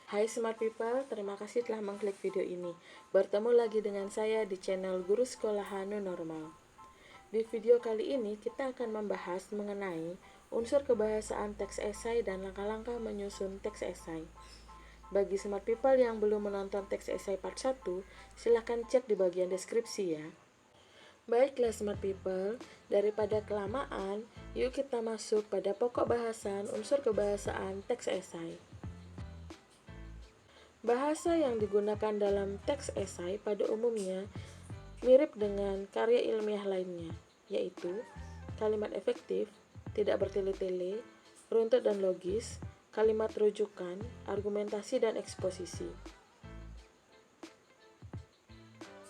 Hai Smart People, terima kasih telah mengklik video ini. Bertemu lagi dengan saya di channel Guru Sekolahan New Normal. Di video kali ini kita akan membahas mengenai unsur kebahasaan teks esai dan langkah-langkah menyusun teks esai. Bagi Smart People yang belum menonton teks esai part 1, silahkan cek di bagian deskripsi ya. Baiklah Smart People, daripada kelamaan, yuk kita masuk pada pokok bahasan unsur kebahasaan teks esai. Bahasa yang digunakan dalam teks esai pada umumnya mirip dengan karya ilmiah lainnya, yaitu kalimat efektif, tidak bertele-tele, runtut dan logis, kalimat rujukan, argumentasi, dan eksposisi.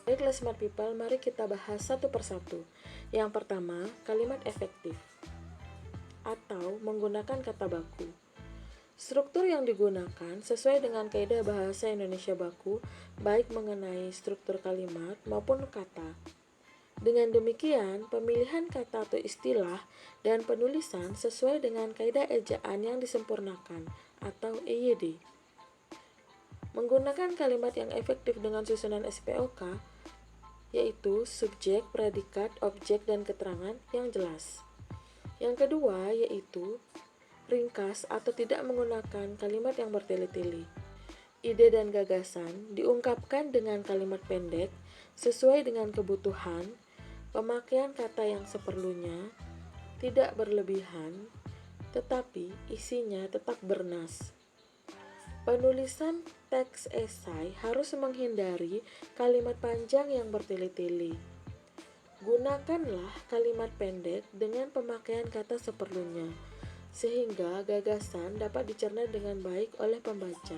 Baiklah Smart People, mari kita bahas satu persatu. Yang pertama, kalimat efektif atau menggunakan kata baku. Struktur yang digunakan sesuai dengan kaidah bahasa Indonesia baku, baik mengenai struktur kalimat maupun kata. Dengan demikian, pemilihan kata atau istilah dan penulisan sesuai dengan kaidah ejaan yang disempurnakan atau EYD. Menggunakan kalimat yang efektif dengan susunan SPOK, yaitu subjek, predikat, objek, dan keterangan yang jelas. Yang kedua yaitu ringkas atau tidak menggunakan kalimat yang bertele-tele. Ide dan gagasan diungkapkan dengan kalimat pendek sesuai dengan kebutuhan, pemakaian kata yang seperlunya, tidak berlebihan, tetapi isinya tetap bernas. Penulisan teks esai harus menghindari kalimat panjang yang bertele-tele. Gunakanlah kalimat pendek dengan pemakaian kata seperlunya, sehingga gagasan dapat dicerna dengan baik oleh pembaca.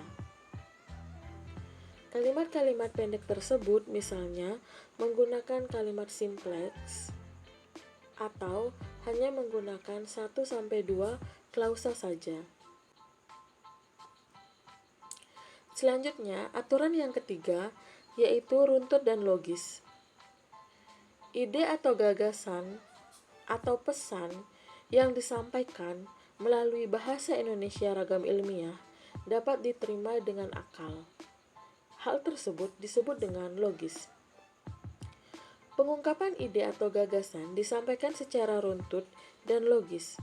Kalimat-kalimat pendek tersebut misalnya menggunakan kalimat simpleks atau hanya menggunakan 1-2 klausa saja. Selanjutnya, aturan yang ketiga yaitu runtut dan logis. Ide atau gagasan atau pesan yang disampaikan melalui bahasa Indonesia ragam ilmiah dapat diterima dengan akal. Hal tersebut disebut dengan logis. Pengungkapan ide atau gagasan disampaikan secara runtut dan logis.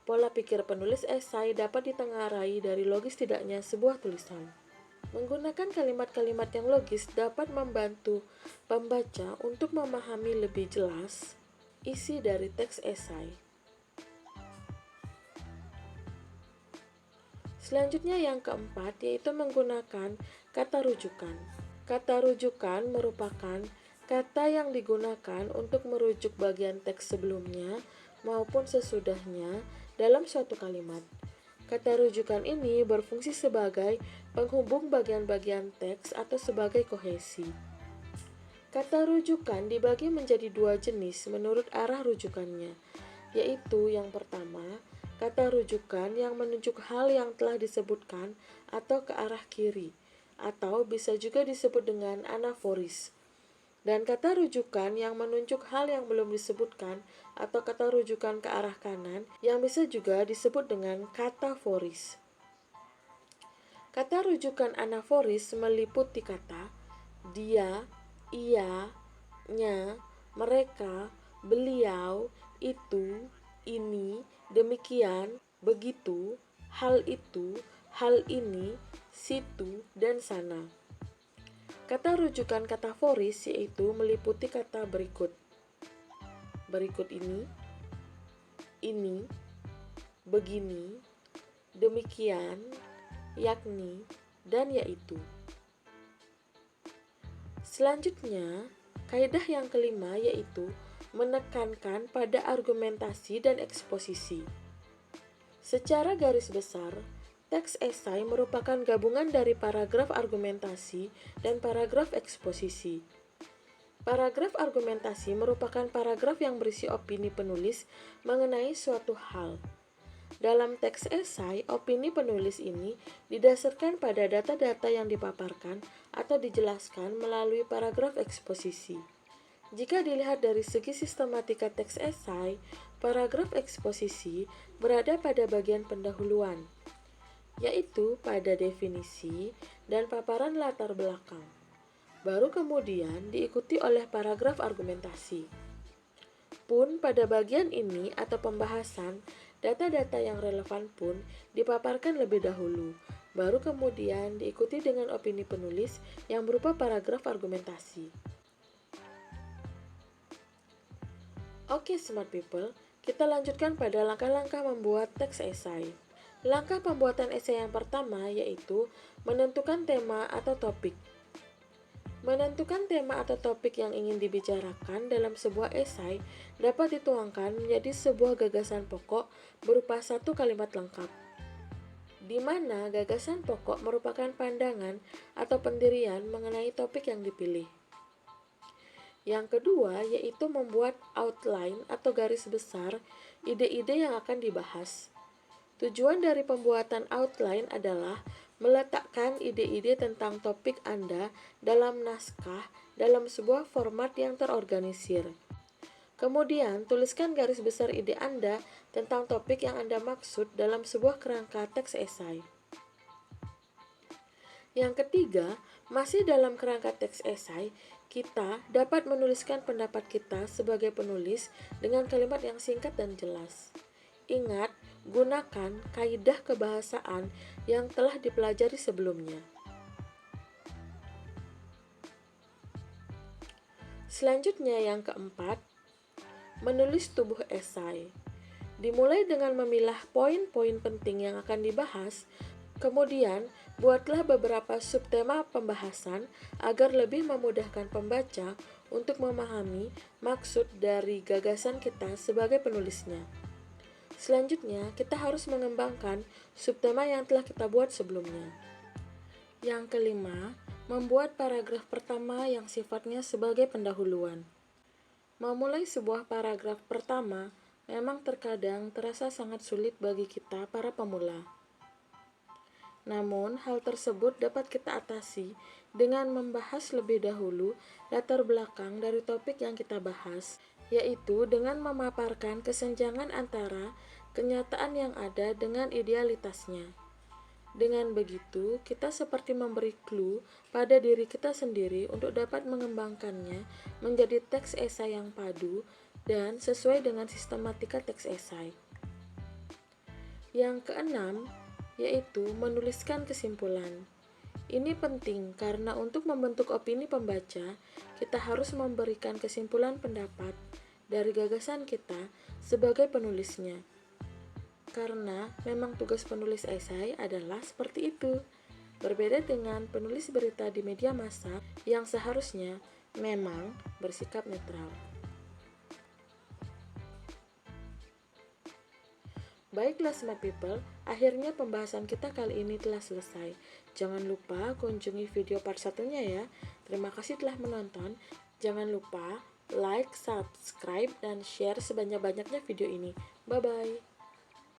Pola pikir penulis esai dapat ditengarai dari logis tidaknya sebuah tulisan. Menggunakan kalimat-kalimat yang logis dapat membantu pembaca untuk memahami lebih jelas isi dari teks esai. Selanjutnya yang keempat yaitu menggunakan kata rujukan. Kata rujukan merupakan kata yang digunakan untuk merujuk bagian teks sebelumnya maupun sesudahnya dalam suatu kalimat. Kata rujukan ini berfungsi sebagai penghubung bagian-bagian teks atau sebagai kohesi. Kata rujukan dibagi menjadi dua jenis menurut arah rujukannya, yaitu yang pertama, kata rujukan yang menunjuk hal yang telah disebutkan atau ke arah kiri, atau bisa juga disebut dengan anaforis. Dan kata rujukan yang menunjuk hal yang belum disebutkan atau kata rujukan ke arah kanan yang bisa juga disebut dengan kataforis. Kata rujukan anaforis meliputi kata dia, ia, nya, mereka, beliau, itu, ini, demikian, begitu, hal itu, hal ini, situ, dan sana. Kata rujukan kataforis yaitu meliputi kata berikut. Berikut ini, begini, demikian, yakni, dan yaitu. Selanjutnya, kaidah yang kelima yaitu menekankan pada argumentasi dan eksposisi. Secara garis besar, teks esai merupakan gabungan dari paragraf argumentasi dan paragraf eksposisi. Paragraf argumentasi merupakan paragraf yang berisi opini penulis mengenai suatu hal. Dalam teks esai, opini penulis ini didasarkan pada data-data yang dipaparkan atau dijelaskan melalui paragraf eksposisi. Jika dilihat dari segi sistematika teks esai, paragraf eksposisi berada pada bagian pendahuluan. yaitu pada definisi dan paparan latar belakang. Baru kemudian diikuti oleh paragraf argumentasi. Pun pada bagian ini atau pembahasan, data-data yang relevan pun dipaparkan lebih dahulu, baru kemudian diikuti dengan opini penulis yang berupa paragraf argumentasi. Oke smart people, kita lanjutkan pada langkah-langkah membuat teks esai. Langkah pembuatan esai yang pertama yaitu menentukan tema atau topik. Menentukan tema atau topik yang ingin dibicarakan dalam sebuah esai dapat dituangkan menjadi sebuah gagasan pokok berupa satu kalimat lengkap, di mana gagasan pokok merupakan pandangan atau pendirian mengenai topik yang dipilih. Yang kedua yaitu membuat outline atau garis besar ide-ide yang akan dibahas. Tujuan dari pembuatan outline adalah meletakkan ide-ide tentang topik Anda dalam naskah dalam sebuah format yang terorganisir. Kemudian, tuliskan garis besar ide Anda tentang topik yang Anda maksud dalam sebuah kerangka teks esai. Yang ketiga, masih dalam kerangka teks esai, kita dapat menuliskan pendapat kita sebagai penulis dengan kalimat yang singkat dan jelas. Ingat, gunakan kaidah kebahasaan yang telah dipelajari sebelumnya. Selanjutnya yang keempat, menulis tubuh esai. Dimulai dengan memilah poin-poin penting yang akan dibahas, kemudian buatlah beberapa subtema pembahasan agar lebih memudahkan pembaca untuk memahami maksud dari gagasan kita sebagai penulisnya. Selanjutnya, kita harus mengembangkan subtema yang telah kita buat sebelumnya. Yang kelima, membuat paragraf pertama yang sifatnya sebagai pendahuluan. Memulai sebuah paragraf pertama memang terkadang terasa sangat sulit bagi kita para pemula. Namun, hal tersebut dapat kita atasi dengan membahas lebih dahulu latar belakang dari topik yang kita bahas, yaitu dengan memaparkan kesenjangan antara kenyataan yang ada dengan idealitasnya. Dengan begitu, kita seperti memberi clue pada diri kita sendiri untuk dapat mengembangkannya menjadi teks esai yang padu dan sesuai dengan sistematika teks esai. Yang keenam, yaitu menuliskan kesimpulan. Ini penting karena untuk membentuk opini pembaca, kita harus memberikan kesimpulan pendapat dari gagasan kita sebagai penulisnya. Karena memang tugas penulis esai adalah seperti itu. Berbeda dengan penulis berita di media massa yang seharusnya memang bersikap netral. Baiklah smart people, akhirnya pembahasan kita kali ini telah selesai. Jangan lupa kunjungi video part 1-nya ya. Terima kasih telah menonton. Jangan lupa like, subscribe, dan share sebanyak-banyaknya video ini. Bye-bye.